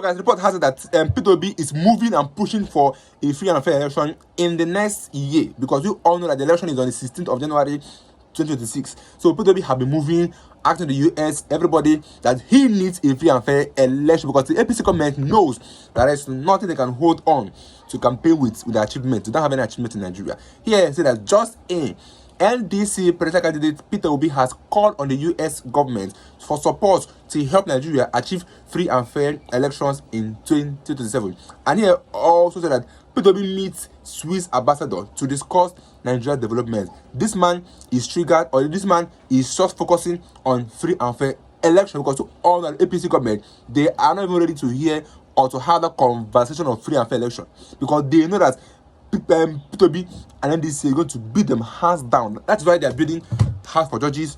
Guys, report has it that P2B is moving and pushing for a free and fair election in the next year, because we all know that the election is on the 16th of January 2026. So P2B have been moving, asking the US, everybody, that he needs a free and fair election, because the APC government knows that there's nothing they can hold on to campaign with the achievement. They don't have any achievement in Nigeria. Here, say that just in NDC presidential candidate Peter Obi has called on the US government for support to help Nigeria achieve free and fair elections in 2027. And here also said that Peter Obi meets Swiss ambassador to discuss Nigeria development. This man is triggered, or this man is just focusing on free and fair election, because to all the APC government, they are not even ready to hear or to have a conversation of free and fair election, because they know that P2B and NDC are going to beat them hands down. That's why they are building house for judges,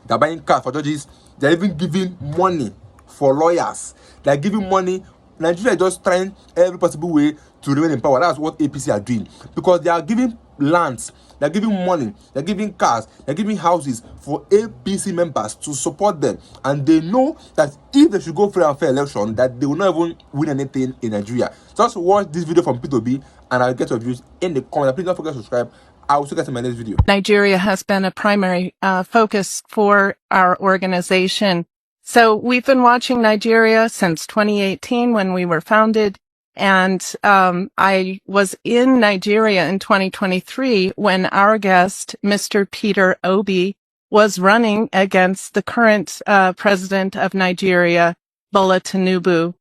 they're buying cars for judges, they're even giving money for lawyers, they're giving money. Nigeria is just trying every possible way to remain in power. That's what APC are doing, because they are giving lands, they're giving money, they're giving cars, they're giving houses for APC members to support them, and they know that if they should go free and fair election, that they will not even win anything in Nigeria. Just watch this video from P2B and I'll get your views in the comments. Please don't forget to subscribe. I will see you guys in my next video. Nigeria has been a primary focus for our organization. So we've been watching Nigeria since 2018 when we were founded. And I was in Nigeria in 2023 when our guest, Mr. Peter Obi, was running against the current president of Nigeria, Bola Tinubu.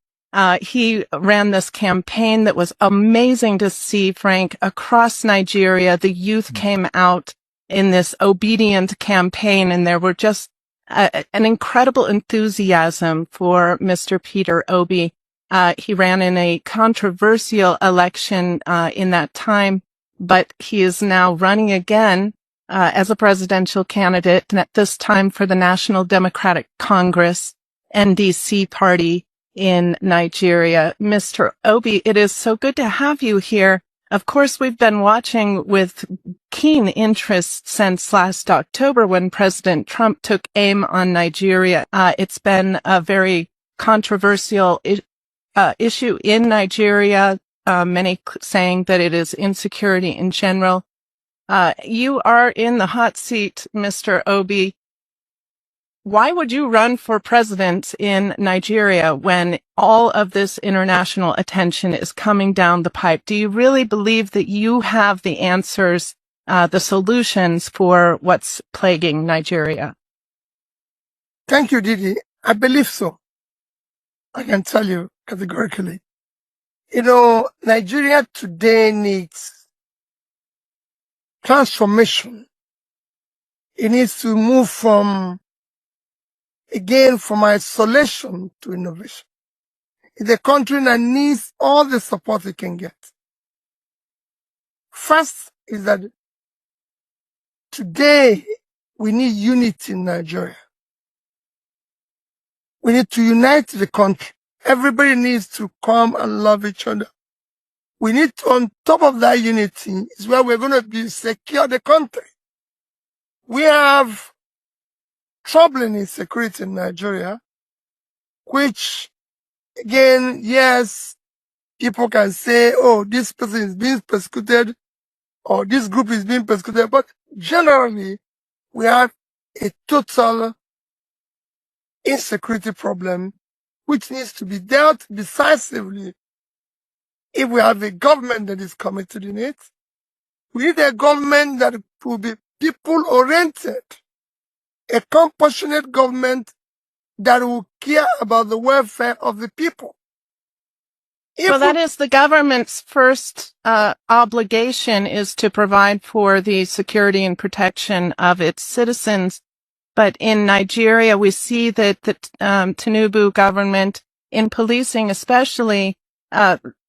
He ran this campaign that was amazing to see, Frank, across Nigeria. The youth came out in this obedient campaign, and there were just an incredible enthusiasm for Mr. Peter Obi. He ran in a controversial election in that time, but he is now running again as a presidential candidate, and at this time for the National Democratic Congress, NDC party in Nigeria. Mr. Obi, it is so good to have you here. Of course, we've been watching with keen interest since last October when President Trump took aim on Nigeria. It's been a very controversial issue in Nigeria, many saying that it is insecurity in general. You are in the hot seat, Mr. Obi. Why would you run for president in Nigeria when all of this international attention is coming down the pipe? Do you really believe that you have the answers, the solutions for what's plaguing Nigeria? Thank you, Didi. I believe so. I can tell you categorically. Nigeria today needs transformation. It needs to move from isolation to innovation. It's a country that needs all the support it can get. First is that today we need unity in Nigeria. We need to unite the country. Everybody needs to come and love each other. We need to, on top of that unity, is where we're going to secure the country. We have troubling insecurity in Nigeria, which, again, yes, people can say, oh, this person is being persecuted, or this group is being persecuted, but generally, we have a total insecurity problem, which needs to be dealt decisively. If we have a government that is committed in it, we need a government that will be people-oriented, a compassionate government that will care about the welfare of the people. Well, that is the government's first obligation, is to provide for the security and protection of its citizens. But in Nigeria, we see that the Tinubu government, in policing especially,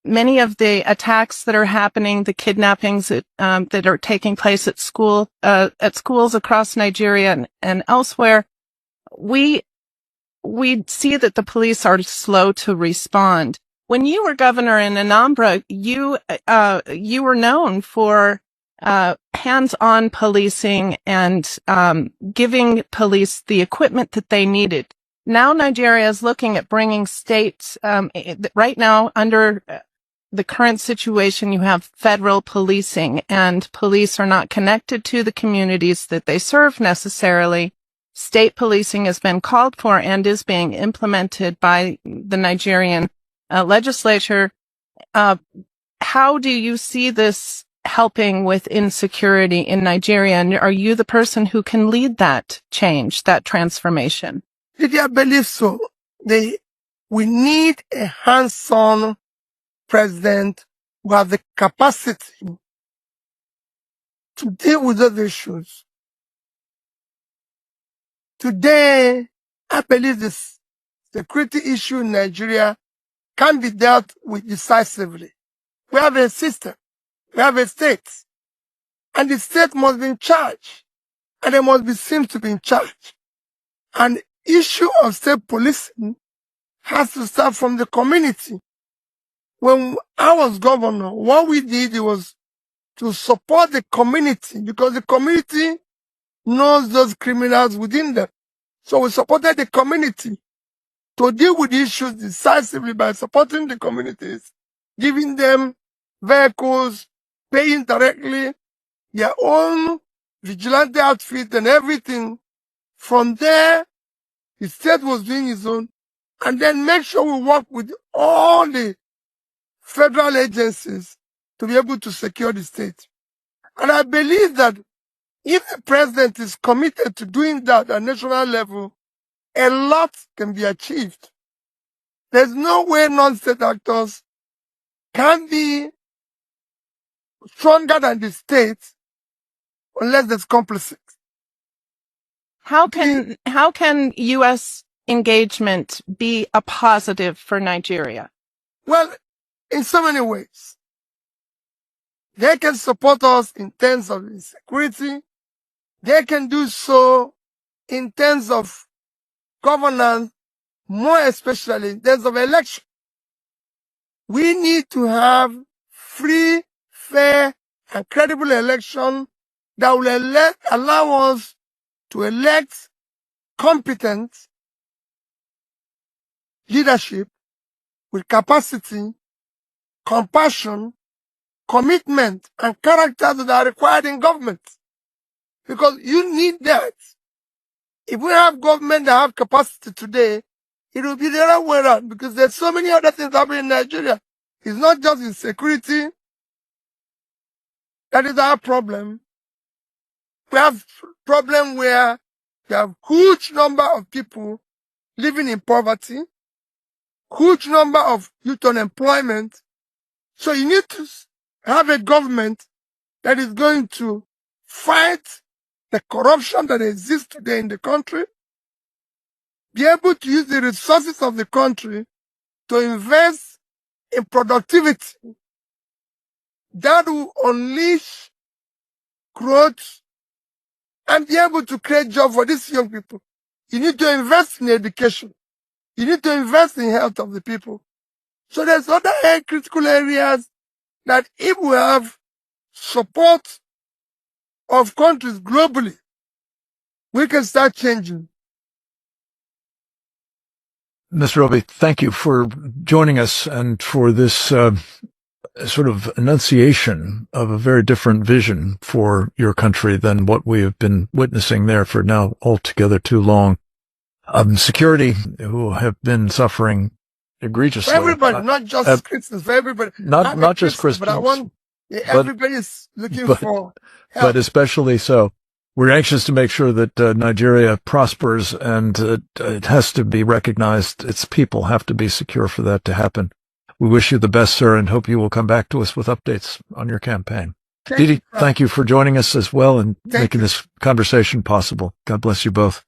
many of the attacks that are happening, the kidnappings that are taking place at schools across Nigeria and elsewhere, we see that the police are slow to respond. When you were governor in Anambra, you were known for hands-on policing and giving police the equipment that they needed now Nigeria is looking at bringing states, right now under the current situation, you have federal policing, and police are not connected to the communities that they serve necessarily. State policing has been called for and is being implemented by the Nigerian legislature. How do you see this helping with insecurity in Nigeria? And are you the person who can lead that change, that transformation? Did I believe so? We need a hands-on president who has the capacity to deal with those issues. Today, I believe this security issue in Nigeria can be dealt with decisively. We have a system, we have a state, and the state must be in charge, and they must be seen to be in charge. An issue of state policing has to start from the community. When I was governor, what we did was to support the community, because the community knows those criminals within them. So we supported the community to deal with issues decisively by supporting the communities, giving them vehicles, paying directly their own vigilante outfit and everything. From there, the state was doing its own, and then make sure we work with all the federal agencies to be able to secure the state. And I believe that if the president is committed to doing that at national level, a lot can be achieved. There's no way non-state actors can be stronger than the state unless there's complicity. How can U.S. engagement be a positive for Nigeria? Well, in so many ways. They can support us in terms of security. They can do so in terms of governance, more especially in terms of election. We need to have free, fair, and credible election that will allow us to elect competent leadership with capacity, compassion, commitment, and character that are required in government. Because you need that. If we have government that have capacity today, it will be the other way around, because there's so many other things happening in Nigeria. It's not just insecurity that is our problem. We have problem where we have huge number of people living in poverty, huge number of youth unemployment. So you need to have a government that is going to fight the corruption that exists today in the country, be able to use the resources of the country to invest in productivity that will unleash growth and be able to create jobs for these young people. You need to invest in education. You need to invest in health of the people. So there's other critical areas that if we have support of countries globally, we can start changing. Mr. Roby, thank you for joining us and for this sort of enunciation of a very different vision for your country than what we have been witnessing there for now altogether too long. Security, who have been suffering egregiously. For everybody, not just Christians, for everybody. Not just Christians. But I want everybody is looking for help. But especially so. We're anxious to make sure that Nigeria prospers, and it has to be recognized. Its people have to be secure for that to happen. We wish you the best, sir, and hope you will come back to us with updates on your campaign. Didi, thank you for joining us as well and making this conversation possible. God bless you both.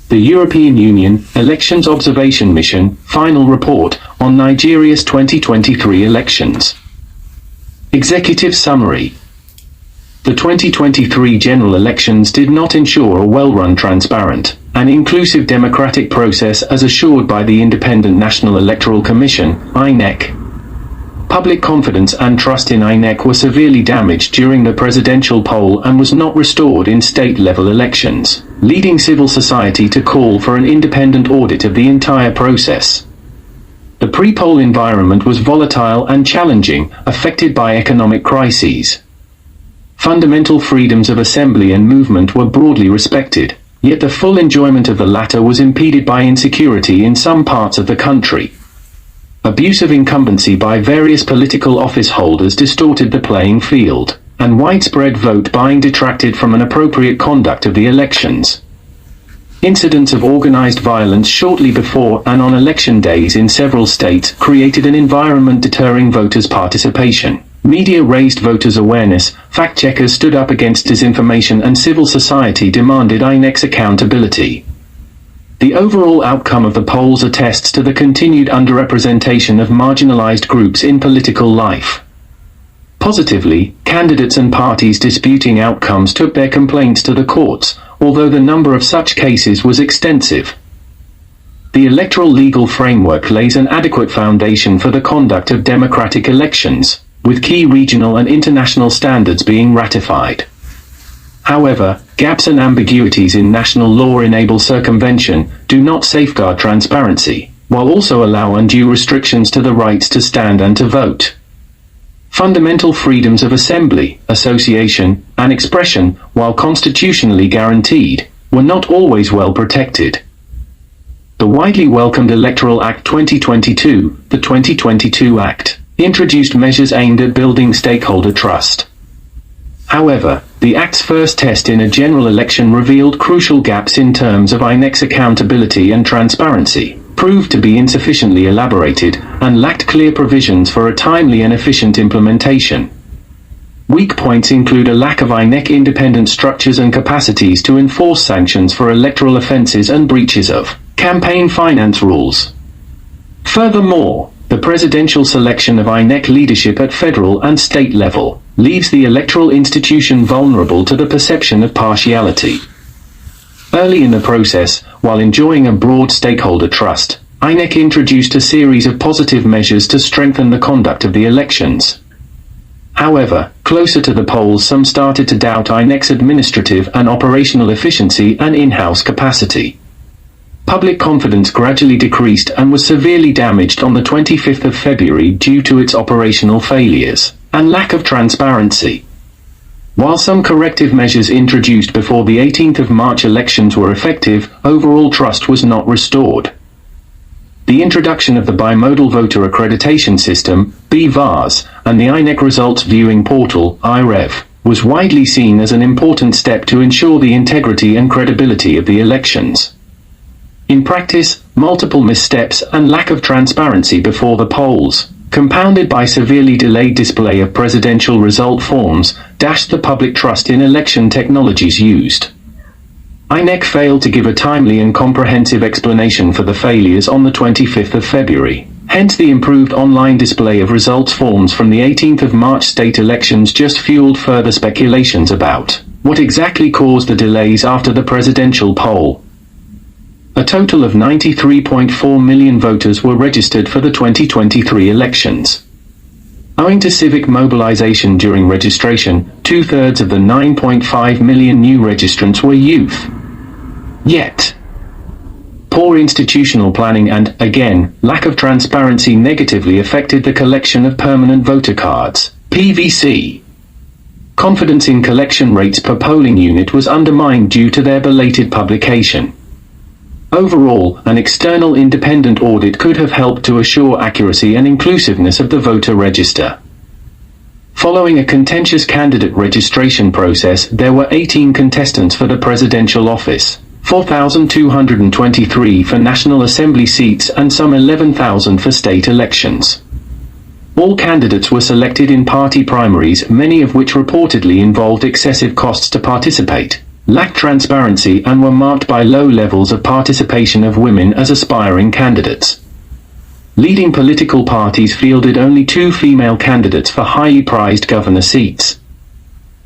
The European Union Elections Observation Mission Final Report on Nigeria's 2023 elections. Executive Summary. The 2023 general elections did not ensure a well-run, transparent, and inclusive democratic process as assured by the Independent National Electoral Commission, INEC. Public confidence and trust in INEC were severely damaged during the presidential poll and was not restored in state-level elections, leading civil society to call for an independent audit of the entire process. The pre-poll environment was volatile and challenging, affected by economic crises. Fundamental freedoms of assembly and movement were broadly respected, yet the full enjoyment of the latter was impeded by insecurity in some parts of the country. Abuse of incumbency by various political office holders distorted the playing field, and widespread vote buying detracted from an appropriate conduct of the elections. Incidents of organized violence shortly before and on election days in several states created an environment deterring voters' participation. Media raised voters' awareness, fact-checkers stood up against disinformation, and civil society demanded INEC's accountability. The overall outcome of the polls attests to the continued underrepresentation of marginalized groups in political life. Positively, candidates and parties disputing outcomes took their complaints to the courts, although the number of such cases was extensive. The electoral legal framework lays an adequate foundation for the conduct of democratic elections, with key regional and international standards being ratified. However, gaps and ambiguities in national law enable circumvention, do not safeguard transparency, while also allow undue restrictions to the rights to stand and to vote. Fundamental freedoms of assembly, association, and expression, while constitutionally guaranteed, were not always well protected. The widely welcomed Electoral Act 2022, the 2022 Act, introduced measures aimed at building stakeholder trust. However, the Act's first test in a general election revealed crucial gaps in terms of INEC's accountability and transparency, proved to be insufficiently elaborated, and lacked clear provisions for a timely and efficient implementation. Weak points include a lack of INEC independent structures and capacities to enforce sanctions for electoral offences and breaches of campaign finance rules. Furthermore, the presidential selection of INEC leadership at federal and state level leaves the electoral institution vulnerable to the perception of partiality. Early in the process, while enjoying a broad stakeholder trust, INEC introduced a series of positive measures to strengthen the conduct of the elections. However, closer to the polls, some started to doubt INEC's administrative and operational efficiency and in-house capacity. Public confidence gradually decreased and was severely damaged on the 25th of February due to its operational failures and lack of transparency. While some corrective measures introduced before the 18th of March elections were effective, overall trust was not restored. The introduction of the Bimodal Voter Accreditation System, BVAS, and the INEC Results Viewing Portal, IREV, was widely seen as an important step to ensure the integrity and credibility of the elections. In practice, multiple missteps and lack of transparency before the polls, compounded by severely delayed display of presidential result forms, dashed the public trust in election technologies used. INEC failed to give a timely and comprehensive explanation for the failures on the 25th of February. Hence, the improved online display of results forms from the 18th of March state elections just fueled further speculations about what exactly caused the delays after the presidential poll. A total of 93.4 million voters were registered for the 2023 elections. Owing to civic mobilization during registration, 2/3 of the 9.5 million new registrants were youth. Yet, poor institutional planning and, again, lack of transparency negatively affected the collection of permanent voter cards, PVC. Confidence in collection rates per polling unit was undermined due to their belated publication. Overall, an external independent audit could have helped to assure accuracy and inclusiveness of the voter register. Following a contentious candidate registration process, there were 18 contestants for the presidential office, 4,223 for National Assembly seats and some 11,000 for state elections. All candidates were selected in party primaries, many of which reportedly involved excessive costs to participate. lacked transparency and were marked by low levels of participation of women as aspiring candidates. Leading political parties fielded only 2 female candidates for highly prized governor seats.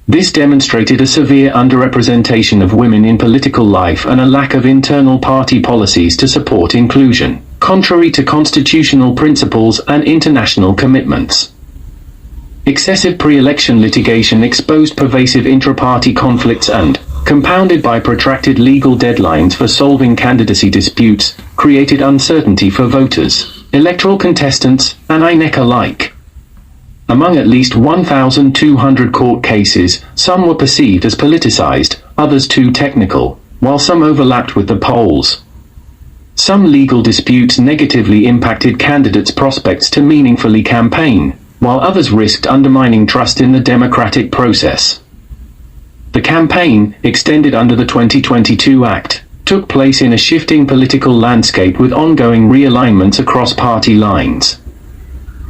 This demonstrated a severe underrepresentation of women in political life and a lack of internal party policies to support inclusion, contrary to constitutional principles and international commitments. Excessive pre-election litigation exposed pervasive intra-party conflicts and, compounded by protracted legal deadlines for solving candidacy disputes, created uncertainty for voters, electoral contestants, and INEC alike. Among at least 1,200 court cases, some were perceived as politicized, others too technical, while some overlapped with the polls. Some legal disputes negatively impacted candidates' prospects to meaningfully campaign, while others risked undermining trust in the democratic process. The campaign, extended under the 2022 Act, took place in a shifting political landscape with ongoing realignments across party lines.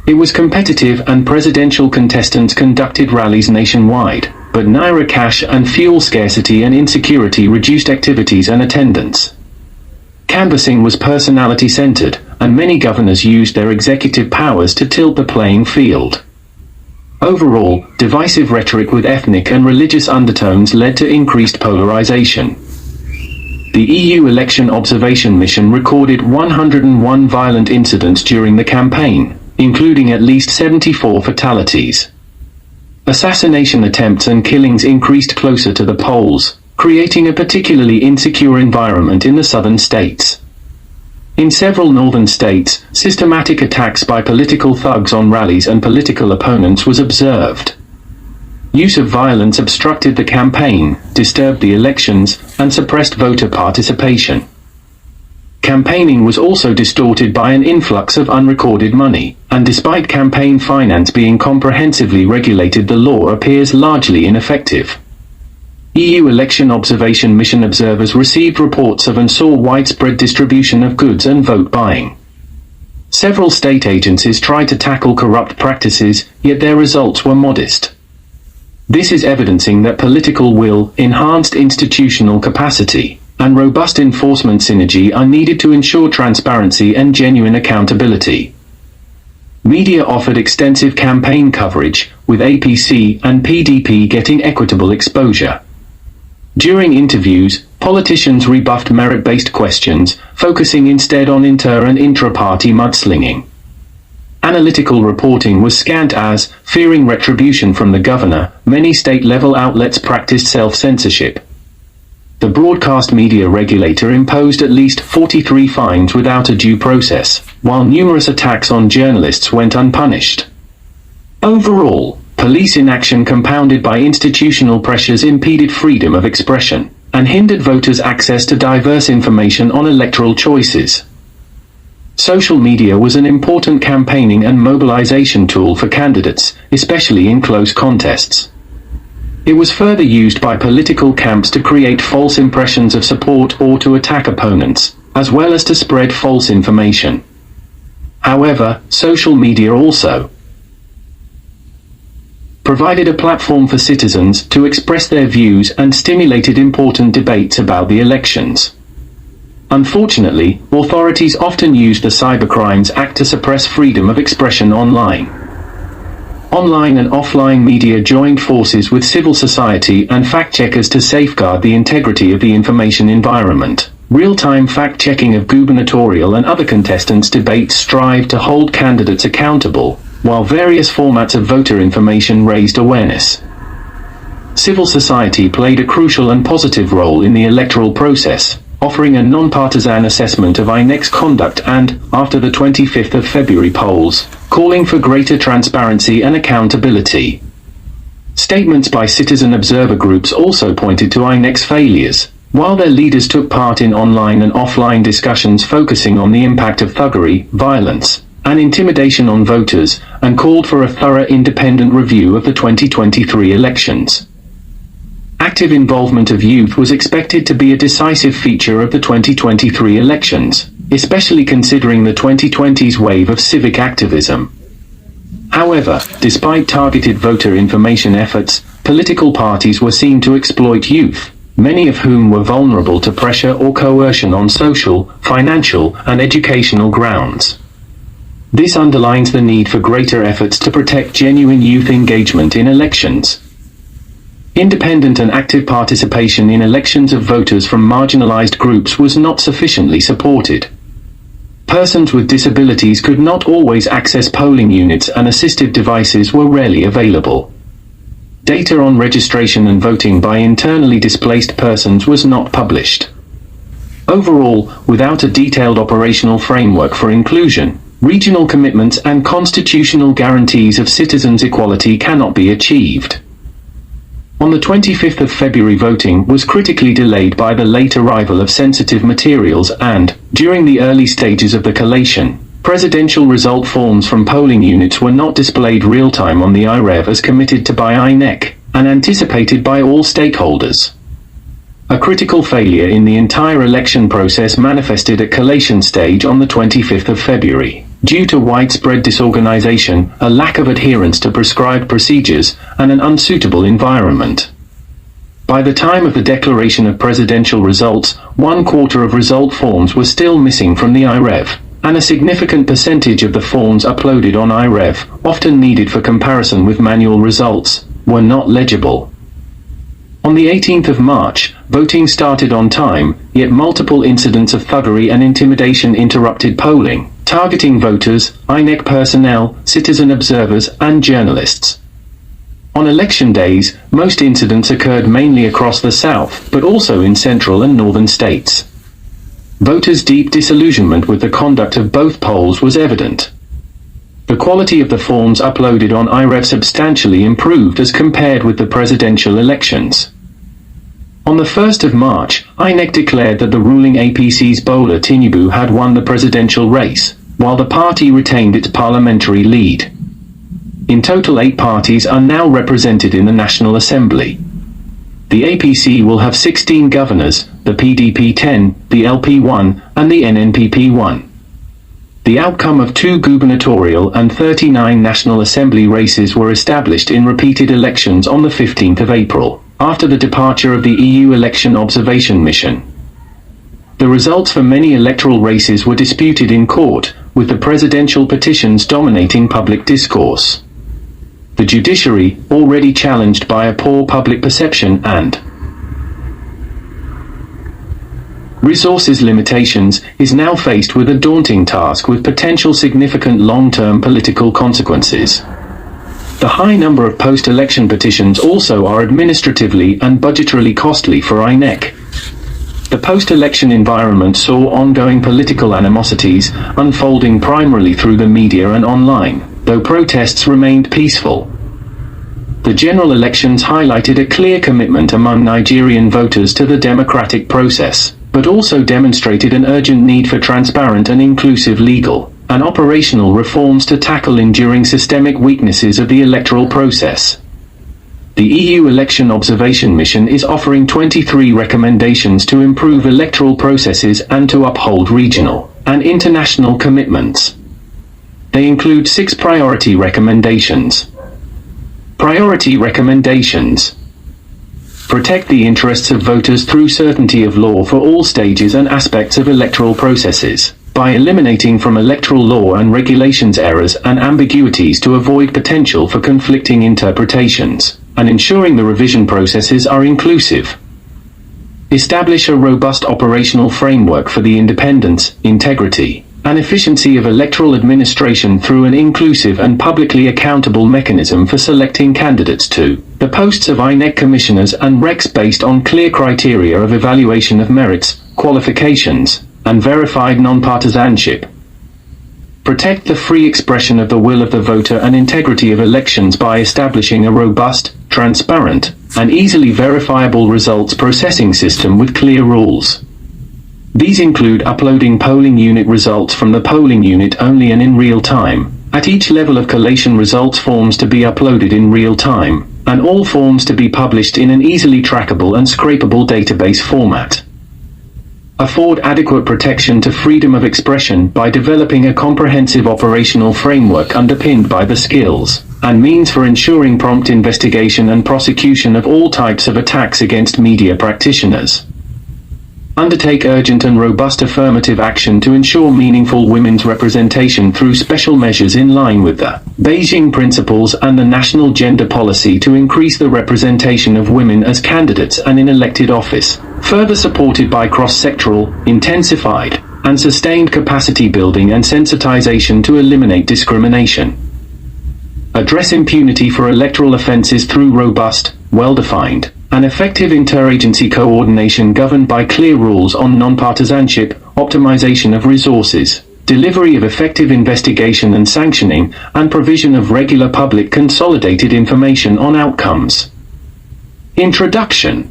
It was competitive and presidential contestants conducted rallies nationwide, but naira cash and fuel scarcity and insecurity reduced activities and attendance. Canvassing was personality-centered, and many governors used their executive powers to tilt the playing field. Overall, divisive rhetoric with ethnic and religious undertones led to increased polarization. The EU Election Observation Mission recorded 101 violent incidents during the campaign, including at least 74 fatalities. Assassination attempts and killings increased closer to the polls, creating a particularly insecure environment in the southern states. In several northern states, systematic attacks by political thugs on rallies and political opponents was observed. Use of violence obstructed the campaign, disturbed the elections, and suppressed voter participation. Campaigning was also distorted by an influx of unrecorded money, and despite campaign finance being comprehensively regulated, the law appears largely ineffective. EU Election Observation Mission observers received reports of and saw widespread distribution of goods and vote buying. Several state agencies tried to tackle corrupt practices, yet their results were modest. This is evidencing that political will, enhanced institutional capacity, and robust enforcement synergy are needed to ensure transparency and genuine accountability. Media offered extensive campaign coverage, with APC and PDP getting equitable exposure. During interviews, politicians rebuffed merit-based questions, focusing instead on inter- and intra-party mudslinging. Analytical reporting was scant as, fearing retribution from the governor, many state-level outlets practiced self-censorship. The broadcast media regulator imposed at least 43 fines without a due process, while numerous attacks on journalists went unpunished. Overall, police inaction compounded by institutional pressures impeded freedom of expression, and hindered voters' access to diverse information on electoral choices. Social media was an important campaigning and mobilization tool for candidates, especially in close contests. It was further used by political camps to create false impressions of support or to attack opponents, as well as to spread false information. However, social media also provided a platform for citizens to express their views and stimulated important debates about the elections. Unfortunately, authorities often use the Cybercrimes Act to suppress freedom of expression online. Online and offline media joined forces with civil society and fact-checkers to safeguard the integrity of the information environment. Real-time fact-checking of gubernatorial and other contestants' debates strive to hold candidates accountable, while various formats of voter information raised awareness. Civil society played a crucial and positive role in the electoral process, offering a non-partisan assessment of INEC's conduct and, after the 25th of February polls, calling for greater transparency and accountability. Statements by citizen observer groups also pointed to INEC's failures, while their leaders took part in online and offline discussions focusing on the impact of thuggery, violence, and intimidation on voters, and called for a thorough independent review of the 2023 elections. Active involvement of youth was expected to be a decisive feature of the 2023 elections, especially considering the 2020's wave of civic activism. However, despite targeted voter information efforts, political parties were seen to exploit youth, many of whom were vulnerable to pressure or coercion on social, financial, and educational grounds. This underlines the need for greater efforts to protect genuine youth engagement in elections. Independent and active participation in elections of voters from marginalized groups was not sufficiently supported. Persons with disabilities could not always access polling units and assistive devices were rarely available. Data on registration and voting by internally displaced persons was not published. Overall, without a detailed operational framework for inclusion, regional commitments and constitutional guarantees of citizens' equality cannot be achieved. On the 25th of February, voting was critically delayed by the late arrival of sensitive materials and, during the early stages of the collation, presidential result forms from polling units were not displayed real-time on the IREV as committed to by INEC, and anticipated by all stakeholders. A critical failure in the entire election process manifested at collation stage on the 25th of February, due to widespread disorganization, a lack of adherence to prescribed procedures, and an unsuitable environment. By the time of the declaration of presidential results, 1/4 of result forms were still missing from the IREV, and a significant percentage of the forms uploaded on IREV, often needed for comparison with manual results, were not legible. On the 18th of March, voting started on time, yet multiple incidents of thuggery and intimidation interrupted polling, targeting voters, INEC personnel, citizen observers, and journalists. On election days, most incidents occurred mainly across the South, but also in central and northern states. Voters' deep disillusionment with the conduct of both polls was evident. The quality of the forms uploaded on IREV substantially improved as compared with the presidential elections. On the 1st of March, INEC declared that the ruling APC's Bola Tinubu had won the presidential race, while the party retained its parliamentary lead. In total, 8 parties are now represented in the National Assembly. The APC will have 16 governors, the PDP 10, the LP 1, and the NNPP 1. The outcome of 2 gubernatorial and 39 National Assembly races were established in repeated elections on the 15th of April, after the departure of the EU Election Observation Mission. The results for many electoral races were disputed in court, with the presidential petitions dominating public discourse. The judiciary, already challenged by a poor public perception and resources limitations, is now faced with a daunting task with potential significant long-term political consequences. The high number of post-election petitions also are administratively and budgetarily costly for INEC. The post-election environment saw ongoing political animosities, unfolding primarily through the media and online, though protests remained peaceful. The general elections highlighted a clear commitment among Nigerian voters to the democratic process, but also demonstrated an urgent need for transparent and inclusive legal and operational reforms to tackle enduring systemic weaknesses of the electoral process. The EU Election Observation Mission is offering 23 recommendations to improve electoral processes and to uphold regional and international commitments. They include 6 priority recommendations. Priority recommendations: protect the interests of voters through certainty of law for all stages and aspects of electoral processes, by eliminating from electoral law and regulations errors and ambiguities to avoid potential for conflicting interpretations, and ensuring the revision processes are inclusive. Establish a robust operational framework for the independence, integrity, and efficiency of electoral administration through an inclusive and publicly accountable mechanism for selecting candidates to the posts of INEC commissioners and recs based on clear criteria of evaluation of merits, qualifications, and verified non-partisanship. Protect the free expression of the will of the voter and integrity of elections by establishing a robust, transparent, and easily verifiable results processing system with clear rules. These include uploading polling unit results from the polling unit only and in real time, at each level of collation results forms to be uploaded in real time, and all forms to be published in an easily trackable and scrapable database format. Afford adequate protection to freedom of expression by developing a comprehensive operational framework underpinned by the skills, and means for ensuring prompt investigation and prosecution of all types of attacks against media practitioners. Undertake urgent and robust affirmative action to ensure meaningful women's representation through special measures in line with the Beijing Principles and the National Gender Policy to increase the representation of women as candidates and in elected office, further supported by cross-sectoral, intensified, and sustained capacity building and sensitization to eliminate discrimination. Address impunity for electoral offences through robust, well-defined, and effective interagency coordination governed by clear rules on non-partisanship, optimization of resources, delivery of effective investigation and sanctioning, and provision of regular public consolidated information on outcomes. Introduction.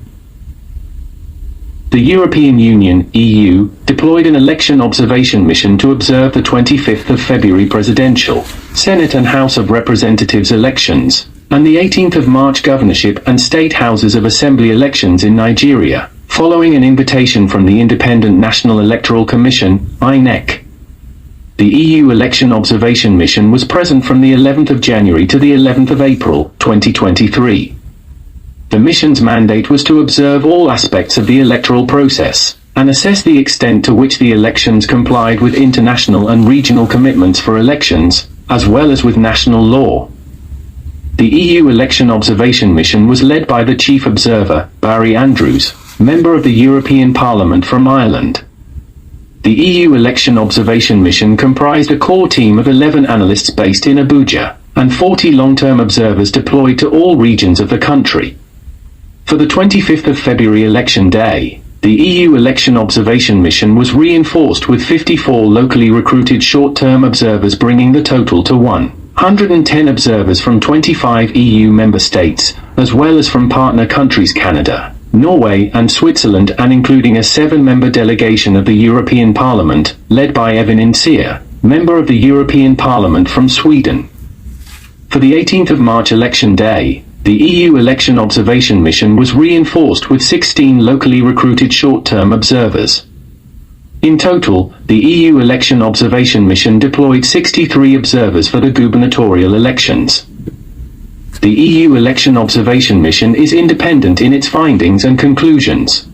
The European Union, EU, deployed an election observation mission to observe the 25th of February presidential, Senate and House of Representatives elections, and the 18th of March governorship and state houses of assembly elections in Nigeria, following an invitation from the Independent National Electoral Commission, INEC. The EU Election Observation Mission was present from the 11th of January to the 11th of April, 2023. The mission's mandate was to observe all aspects of the electoral process, and assess the extent to which the elections complied with international and regional commitments for elections, as well as with national law. The EU Election Observation Mission was led by the Chief Observer, Barry Andrews, member of the European Parliament from Ireland. The EU Election Observation Mission comprised a core team of 11 analysts based in Abuja, and 40 long-term observers deployed to all regions of the country. For the 25th of February election day, the EU Election Observation Mission was reinforced with 54 locally recruited short-term observers, bringing the total to 110 observers from 25 EU member states, as well as from partner countries Canada, Norway and Switzerland, and including a 7-member delegation of the European Parliament, led by Evin Insia, member of the European Parliament from Sweden. For the 18th of March election day, the EU Election Observation Mission was reinforced with 16 locally recruited short-term observers. In total, the EU Election Observation Mission deployed 63 observers for the gubernatorial elections. The EU Election Observation Mission is independent in its findings and conclusions.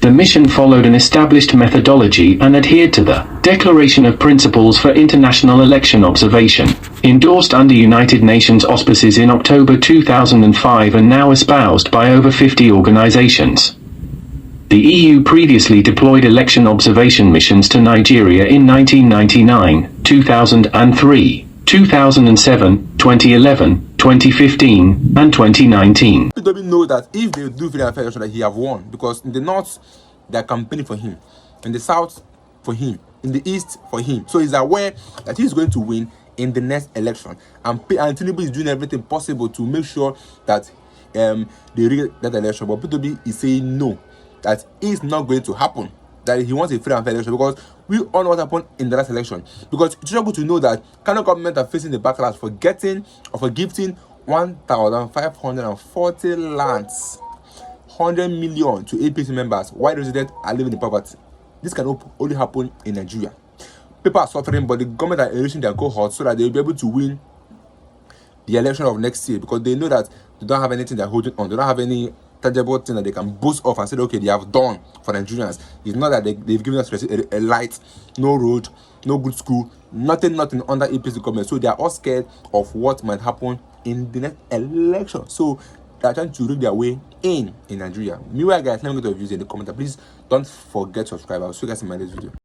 The mission followed an established methodology and adhered to the Declaration of Principles for International Election Observation, endorsed under United Nations auspices in October 2005 and now espoused by over 50 organizations. The EU previously deployed election observation missions to Nigeria in 1999, 2003, 2007, 2011, 2015, and 2019. People know that if they do free and fair election, that he have won, because in the north they are campaigning for him, in the south for him, in the east for him. So he's aware that he's going to win in the next election, and Tinubu is doing everything possible to make sure that they rig that election. But P2B is saying no, that is not going to happen, that he wants a free and fair election, because we all know what happened in the last election. Because it's good to know that Kano government are facing the backlash for getting or for gifting 1,540 lands, 100 million to APC members while residents are living in poverty. This can only happen in Nigeria. People are suffering, but the government are enriching their cohorts so that they will be able to win the election of next year, because they know that they don't have anything they're holding on. They don't have any tangible thing that they can boast off and say, okay, they have done for Nigerians. It's not that they've given us a light, no road, no good school, nothing under APC government. So they are all scared of what might happen in the next election. So they are trying to rig their way in Nigeria. Meanwhile, guys, let me get your views in the comments. Please don't forget to subscribe. I'll see you guys in my next video.